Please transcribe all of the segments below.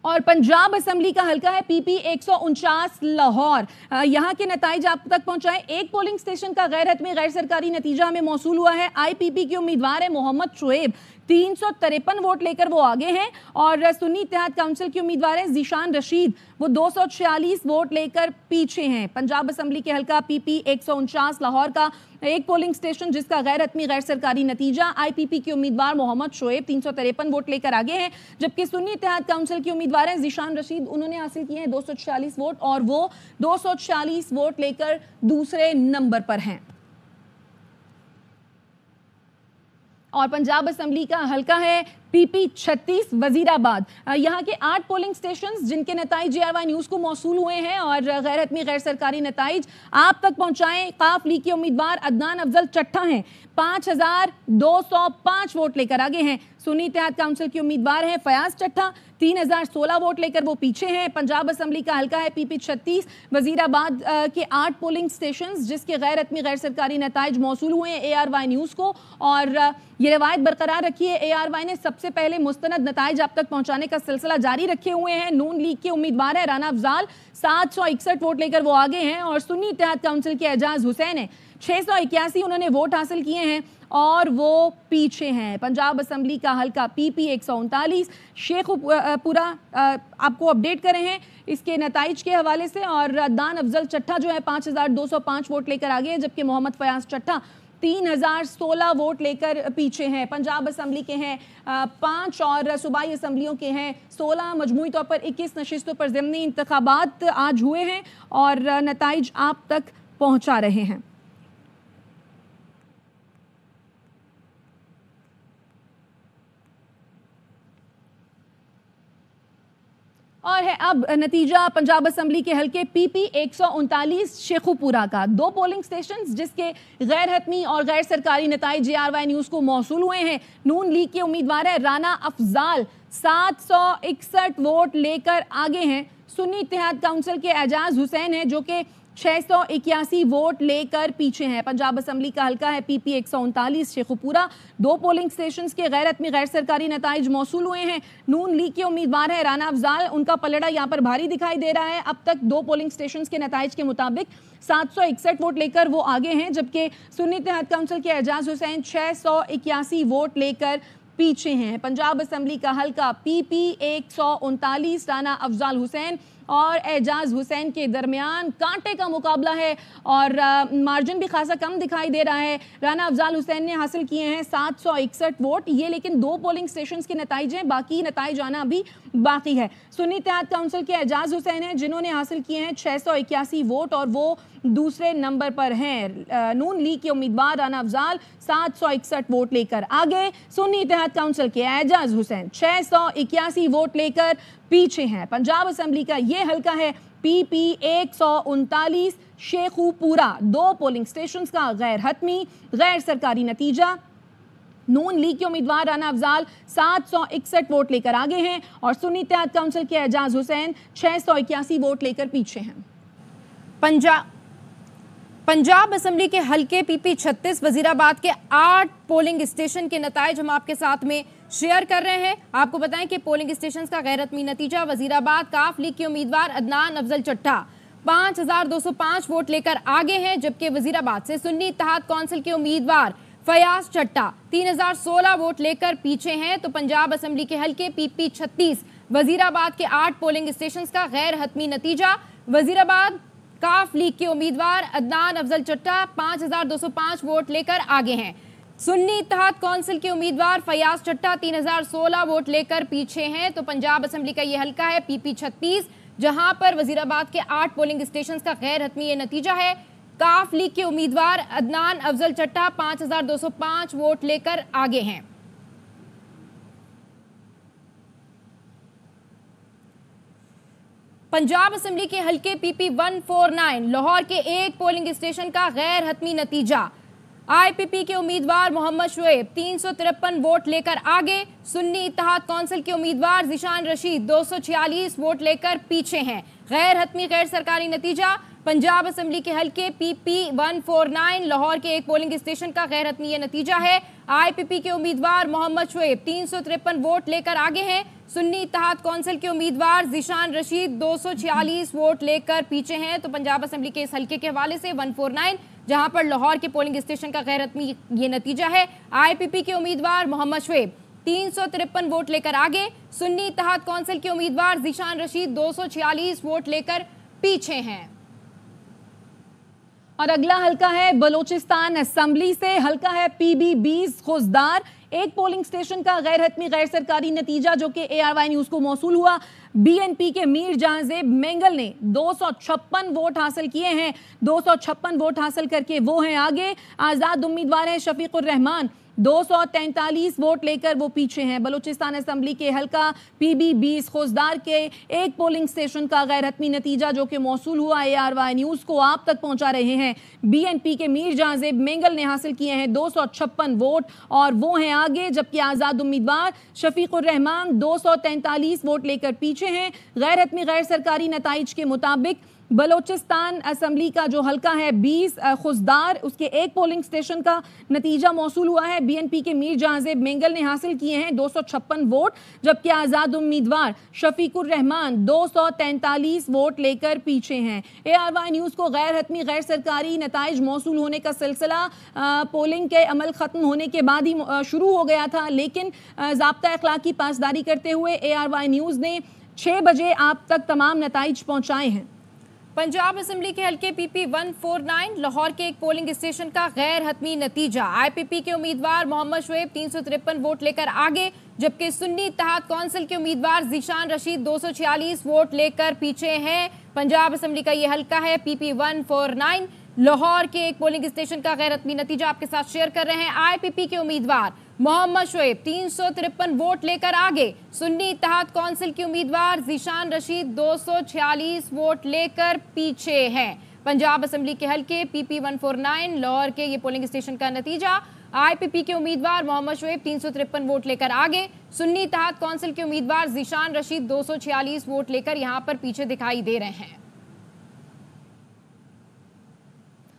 और पंजाब असेंबली का हल्का है पीपी 149 लाहौर। यहाँ के नतीजे आप तक पहुंचाएं। एक पोलिंग स्टेशन का गैर हतमी गैर सरकारी नतीजा हमें मौसूल हुआ है। आईपीपी के उम्मीदवार है मोहम्मद शुएब, 353 वोट लेकर वो आगे हैं। और सुन्नी इत्तेहाद काउंसिल के उम्मीदवार है जीशान रशीद, वो 246 वोट लेकर पीछे हैं। पंजाब असेंबली के हल्का पीपी 149 लाहौर का एक पोलिंग स्टेशन जिसका गैर हतमी गैर सरकारी नतीजा, आईपीपी के उम्मीदवार मोहम्मद शुएब 353 वोट लेकर आगे हैं, जबकि सुन्नी इत्तेहाद काउंसिल के उम्मीदवार हैं जीशान रशीद, उन्होंने हासिल किए हैं 246 वोट और वो 246 वोट लेकर दूसरे नंबर पर हैं। और पंजाब असेंबली का हल्का है पीपी 36 वजीराबाद। यहाँ के 8 पोलिंग स्टेशंस जिनके नताइज JRY न्यूज को मौसूल हुए हैं और गैर हतमी गैर सरकारी नताइज आप तक पहुंचाएं। काफ लीग के उम्मीदवार अदनान अफजल चट्टा हैं, 5205 वोट लेकर आगे हैं। सुन्नी इत्तेहाद काउंसिल के उम्मीदवार हैं फयाज चट्टा, 3016 वोट लेकर वो पीछे हैं। पंजाब असेंबली का हल्का है पीपी 36 वजीराबाद के 8 पोलिंग स्टेशंस जिसके गैर हतमी गैर सरकारी नताइज मौसूल हुए हैं ARY न्यूज को। और ये रवायत बरकरार रखी है, ARY ने सबसे पहले मुस्तनद नताइज आप तक पहुंचाने का सिलसिला जारी रखे हुए हैं। नून लीग के उम्मीदवार है राना अफजाल, 761 वोट लेकर वो आगे हैं। और सुन्नी इत्तेहाद काउंसिल के एजाज हुसैन है, 681 उन्होंने वोट हासिल किए हैं और वो पीछे हैं। पंजाब असेंबली का हल्का पीपी 139 शेखुपुरा आपको अपडेट करे हैं इसके नताइज के हवाले से। और अदनान अफजल चट्टा जो है 5205 वोट लेकर आगे हैं, जबकि मोहम्मद फयाज चट्टा 3016 वोट लेकर पीछे हैं। पंजाब असेंबली के हैं 5 और सूबाई असेंबलियों के हैं 16। मजमूई तौर पर 21 नशिस्तों पर ज़िमनी इंतखाबात आज हुए हैं और नताइज आप तक पहुंचा रहे हैं। और है अब नतीजा पंजाब असेंबली के हल्के पीपी 139 शेखुपुरा का। 2 पोलिंग स्टेशंस जिसके गैर हतमी और गैर सरकारी नताइज JRY न्यूज को मौसूल हुए हैं। नून लीग के उम्मीदवार है राना अफजाल, 761 वोट लेकर आगे हैं। सुन्नी इत्तेहाद काउंसिल के एजाज हुसैन है जो कि 681 वोट लेकर पीछे हैं। पंजाब असेंबली का हल्का है पीपी 139 शेखुपुरा। 2 पोलिंग स्टेशंस के गैर हतमी गैर सरकारी नताइज मौसूल हुए हैं। नून लीग के उम्मीदवार है राना अफजाल, उनका पलड़ा यहाँ पर भारी दिखाई दे रहा है। अब तक 2 पोलिंग स्टेशंस के नताइज के मुताबिक 761 वोट लेकर वो आगे हैं, जबकि सुन्नी इत्तेहाद काउंसिल के एजाज हुसैन 681 वोट लेकर पीछे हैं। पंजाब असेंबली का हल्का पीपी 139 राना अफजाल हुसैन और एजाज हुसैन के दरमियान कांटे का मुकाबला है और मार्जिन भी खासा कम दिखाई दे रहा है। राना अफजाल हुसैन ने हासिल किए हैं 761 वोट, ये लेकिन 2 पोलिंग स्टेशंस के नताइज हैं, बाकी नताइज आना अभी बाकी है। सुन्नी इत्तेहाद काउंसिल के एजाज हुसैन हैं जिन्होंने हासिल किए हैं 681 वोट और वो दूसरे नंबर पर हैं। नून लीग के उम्मीदवार राना अफजाल 761 वोट लेकर आगे। सुन्नी इत्तेहाद काउंसिल के एजाज हुसैन 681 वोट लेकर पीछे हैं। पंजाब असेंबली का ये हल्का है पीपी 139 शेखुपुरा। 2 पोलिंग स्टेशंस का गैर हतमी गैर सरकारी नतीजा। नून लीग के उम्मीदवार राना अफजाल 761 वोट लेकर आगे हैं और सुन्नी इत्तेहाद काउंसिल के एजाज हुसैन 681 वोट लेकर पीछे हैं। पंजाब असेंबली के हल्के पीपी 36 वजीराबाद के 8 पोलिंग स्टेशन के नताइज हम आपके साथ में शेयर कर रहे हैं। आपको बताएं कि पोलिंग स्टेशन का गैर हतमी नतीजा वजीराबाद काफ लीग के उम्मीदवार अदनान अफजल चट्टा 5205 वोट लेकर आगे हैं, जबकि वजीराबाद से सुन्नी इत्तेहाद काउंसिल के उम्मीदवार फयाज चट्टा 3016 वोट लेकर पीछे हैं। तो पंजाब असेंबली के हल्के पीपी 36 वजीराबाद के 8 पोलिंग स्टेशन का गैर हतमी नतीजा। वजीराबाद काफ लीग के उम्मीदवार अदनान अफजल चट्टा 5205 वोट लेकर आगे हैं। सुन्नी इत्तेहाद काउंसिल के उम्मीदवार फयाज चट्टा 3016 वोट लेकर पीछे हैं। तो पंजाब असेंबली का ये हल्का है पीपी 36 जहां पर वजीराबाद के 8 पोलिंग स्टेशन का गैर हतमी ये नतीजा है। काफ लीग के उम्मीदवार अदनान अफजल चट्टा 5205 वोट लेकर आगे हैं। पंजाब असेंबली के हल्के पीपी 149 लाहौर के 1 पोलिंग स्टेशन का गैर हतमी नतीजा। आईपीपी के उम्मीदवार मोहम्मद शुएब 353 वोट लेकर आगे। सुन्नी इत्तेहाद काउंसिल के उम्मीदवार जीशान रशीद 246 वोट लेकर पीछे हैं। गैर हतमी गैर सरकारी नतीजा पंजाब असेंबली के हल्के PP 149 लाहौर के एक पोलिंग स्टेशन का गैर हतमी ये नतीजा है। IPP के उम्मीदवार मोहम्मद शुएब 353 वोट लेकर आगे हैं। सुन्नी इत्तेहाद कौंसिल के उम्मीदवार ज़ीशान रशीद 246 वोट लेकर पीछे हैं। तो पंजाब असेंबली के इस हल्के के हवाले से 149 जहां पर लाहौर के पोलिंग स्टेशन का गैर हतमी ये नतीजा है। IPP के उम्मीदवार मोहम्मद शुएब 353 वोट लेकर आगे। सुन्नी इत्तेहाद कौंसिल के उम्मीदवार ज़ीशान रशीद 246 वोट लेकर पीछे हैं। और अगला हल्का है बलोचिस्तान असेंबली से, हल्का है PB 20 खुजदार। एक पोलिंग स्टेशन का गैर हतमी गैर सरकारी नतीजा जो कि ARY न्यूज को मौसूल हुआ। BNP के मीर जहांजेब मेंगल ने 256 वोट हासिल किए हैं। 256 वोट हासिल करके वो हैं आगे। आजाद उम्मीदवार हैं शफीकुर रहमान 243 वोट लेकर वो पीछे हैं। बलूचिस्तान असेंबली के हल्का PB 20 खुजदार के एक पोलिंग स्टेशन का गैर हतमी नतीजा जो कि मौसूल हुआ ARY न्यूज को आप तक पहुंचा रहे हैं। BNP के मीर जहांजेब मेंगल ने हासिल किए हैं 256 वोट और वो हैं आगे, जबकि आजाद उम्मीदवार शफीकुर रहमान 243 वोट लेकर पीछे हैं। गैर हतमी गैर सरकारी नताइज के मुताबिक बलोचिस्तान असेंबली का जो हल्का है 20 खुजदार, उसके एक पोलिंग स्टेशन का नतीजा मौसूल हुआ है। BNP के मीर जहांजेब मेंगल ने हासिल किए हैं 256 वोट, जबकि आजाद उम्मीदवार शफीकुर रहमान 243 वोट लेकर पीछे हैं। ARY न्यूज को गैर हतमी गैर सरकारी नताइज मौसूल होने का सिलसिला पोलिंग के अमल खत्म होने के बाद ही शुरू हो गया था, लेकिन ज़ाब्ता अखलाकी पासदारी करते हुए ARY न्यूज ने 6 बजे आप तक तमाम नताइज पहुंचाए हैं। पंजाब असेंबली के हल्के PP 149 लाहौर के एक पोलिंग स्टेशन का गैर हतमी नतीजा। IPP के उम्मीदवार मोहम्मद शुएब 353 वोट लेकर आगे, जबकि सुन्नी इत्तेहाद कौंसिल के उम्मीदवार ज़ीशान रशीद 246 वोट लेकर पीछे हैं। पंजाब असेंबली का ये हल्का है PP 149 लाहौर के एक पोलिंग स्टेशन का गैर हतमी नतीजा आपके साथ शेयर कर रहे हैं। IPP के उम्मीदवार मोहम्मद शुएब 353 वोट लेकर आगे। सुन्नी इत्तेहाद कौंसिल के उम्मीदवार ज़ीशान रशीद 246 वोट लेकर पीछे हैं। पंजाब असेंबली के हल्के PP 149 लाहौर के ये पोलिंग स्टेशन का नतीजा। IPP के उम्मीदवार मोहम्मद शुएब 353 वोट लेकर आगे। सुन्नी इत्तेहाद कौंसिल के उम्मीदवार ज़ीशान रशीद 246 वोट लेकर यहां पर पीछे दिखाई दे रहे हैं।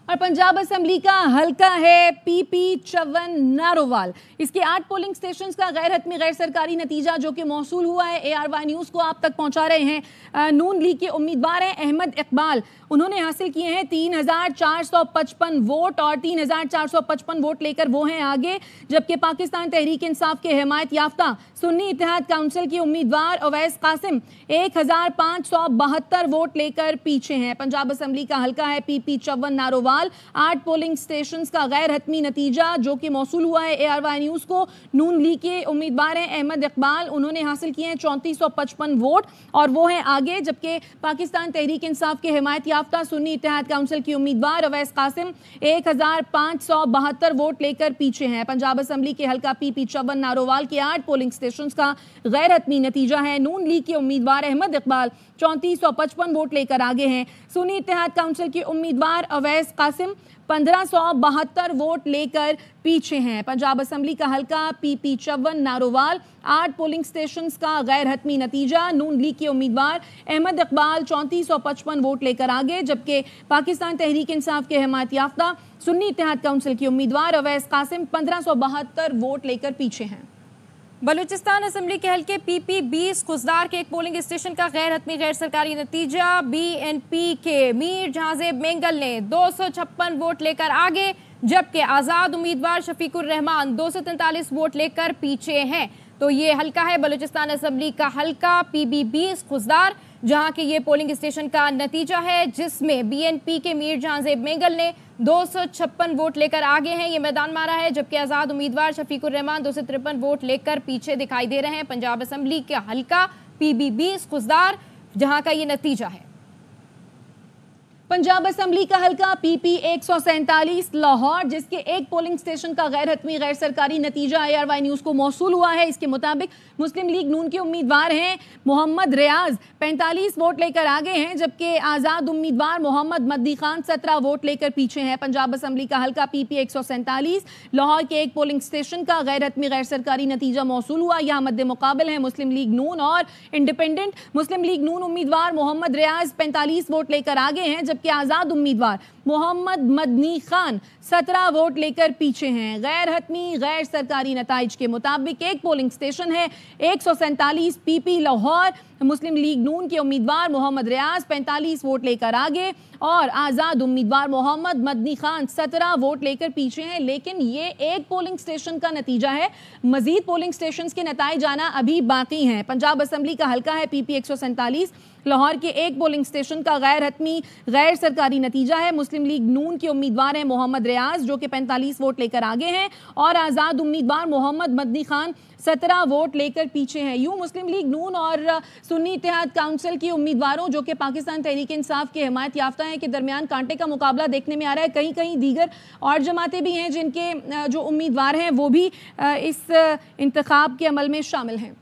और पंजाब असेंबली का हल्का है PP 54 नारोवाल। इसके 8 पोलिंग स्टेशंस का गैर हतमी गैर सरकारी नतीजा जो कि मौसूल हुआ है ARY न्यूज को आप तक पहुंचा रहे हैं। नून लीग के उम्मीदवार हैं अहमद इकबाल, उन्होंने हासिल किए हैं 3455 वोट और 3455 वोट लेकर वो हैं आगे, जबकि पाकिस्तान तहरीक इंसाफ के हिमायत याफ्ता सुन्नी इत्तेहाद काउंसिल के उम्मीदवार अवैस कासिम 1572 वोट लेकर पीछे हैं। पंजाब असेंबली का हल्का है PP 54 नारोवाल। 8 पोलिंग स्टेशंस का गैर हतमी नतीजा जो कि मौसूल हुआ है ARY न्यूज को। नून लीग के उम्मीदवार हैं अहमद इकबाल, उन्होंने हासिल किए हैं 3455 वोट और वो हैं आगे, जबकि पाकिस्तान तहरीक इंसाफ के हिमायत याफ्ता सुन्नी इत्तेहाद काउंसिल की उम्मीदवार अवैस कासिम 1572 वोट लेकर पीछे हैं। पंजाब असेंबली के हल्का PP 54 नारोवाल के 8 पोलिंग स्टेशंस का गैर हतमी नतीजा है। नून लीग के उम्मीदवार अहमद इकबाल 3455 वोट लेकर आगे हैं। सुन्नी इत्तेहाद काउंसिल के उम्मीदवार अवैस कासिम 1572 वोट लेकर पीछे हैं। पंजाब असेंबली का हल्का PP 54 नारोवाल। 8 पोलिंग स्टेशंस का गैर हतमी नतीजा। नून लीग के उम्मीदवार अहमद इकबाल 3455 वोट लेकर आगे, जबकि पाकिस्तान तहरीक इंसाफ के हिमायत याफ्ता सुन्नी इत्तेहाद काउंसिल के उम्मीदवार अवैस कासिम 1572 वोट लेकर पीछे हैं। बलूचिस्तान असेंबली के हल्के PP 20 खुजदार के एक पोलिंग स्टेशन का गैर हतमी गैर सरकारी नतीजा। BNP के मीर जहांजेब मेंगल ने 256 वोट लेकर आगे, जबकि आजाद उम्मीदवार शफीकुर रहमान 243 वोट लेकर पीछे हैं। तो ये हल्का है बलूचिस्तान असेंबली का हल्का PB 20 खुजदार, जहां के ये पोलिंग स्टेशन का नतीजा है, जिसमें BNP के मीर जहांजेब मेंगल ने 256 वोट लेकर आगे हैं, ये मैदान मारा है, जबकि आजाद उम्मीदवार शफीकुर रहमान 253 वोट लेकर पीछे दिखाई दे रहे हैं। पंजाब असेंबली का हल्का PB 20 खुजदार, जहां का ये नतीजा है। पंजाब असेंबली का हल्का PP 147 लाहौर, जिसके एक पोलिंग स्टेशन का गैर हतमी गैर सरकारी नतीजा ARY न्यूज को मौसूल हुआ है। इसके मुताबिक मुस्लिम लीग नून के उम्मीदवार हैं मोहम्मद रियाज 45 वोट लेकर आगे हैं, जबकि आजाद उम्मीदवार मोहम्मद मद्दी खान 17 वोट लेकर पीछे हैं। पंजाब असेंबली का हल्का PP 147 लाहौर के एक पोलिंग स्टेशन का गैर हतमी गैर सरकारी नतीजा मौसूल हुआ। यहाँ मद्दे मुकाबल है मुस्लिम लीग नून और इंडिपेंडेंट। मुस्लिम लीग नून उम्मीदवार मोहम्मद रियाज 45 वोट लेकर आगे हैं, जबकि आज़ाद उम्मीदवार मोहम्मद मदनी खान 17 वोट लेकर पीछे हैं। गैर हतमी गैर सरकारी नताइज के मुताबिक एक पोलिंग स्टेशन है 147 पीपी लाहौर, मुस्लिम लीग नून के उम्मीदवार मोहम्मद रियाज 45 वोट लेकर आगे और आज़ाद उम्मीदवार मोहम्मद मदनी खान 17 वोट लेकर पीछे हैं। लेकिन ये एक पोलिंग स्टेशन का नतीजा है, मजीद पोलिंग स्टेशंस के नताइज आना अभी बाकी हैं। पंजाब असेंबली का हल्का है पीपी 147, लाहौर के एक पोलिंग स्टेशन का गैर हतमी गैर सरकारी नतीजा है। मुस्लिम लीग नून के उम्मीदवार हैं मोहम्मद रियाज जो कि 45 वोट लेकर आगे हैं और आज़ाद उम्मीदवार मोहम्मद मदनी खान 17 वोट लेकर पीछे हैं। यूं मुस्लिम लीग नून और सुन्नी इत्तेहाद काउंसिल की उम्मीदवारों जो कि पाकिस्तान तहरीक इंसाफ के हिमायत याफ्ता हैं के दरमियान कांटे का मुकाबला देखने में आ रहा है। कहीं कहीं दीगर और जमातें भी हैं जिनके जो उम्मीदवार हैं वो भी इस इंतखाब के अमल में शामिल हैं।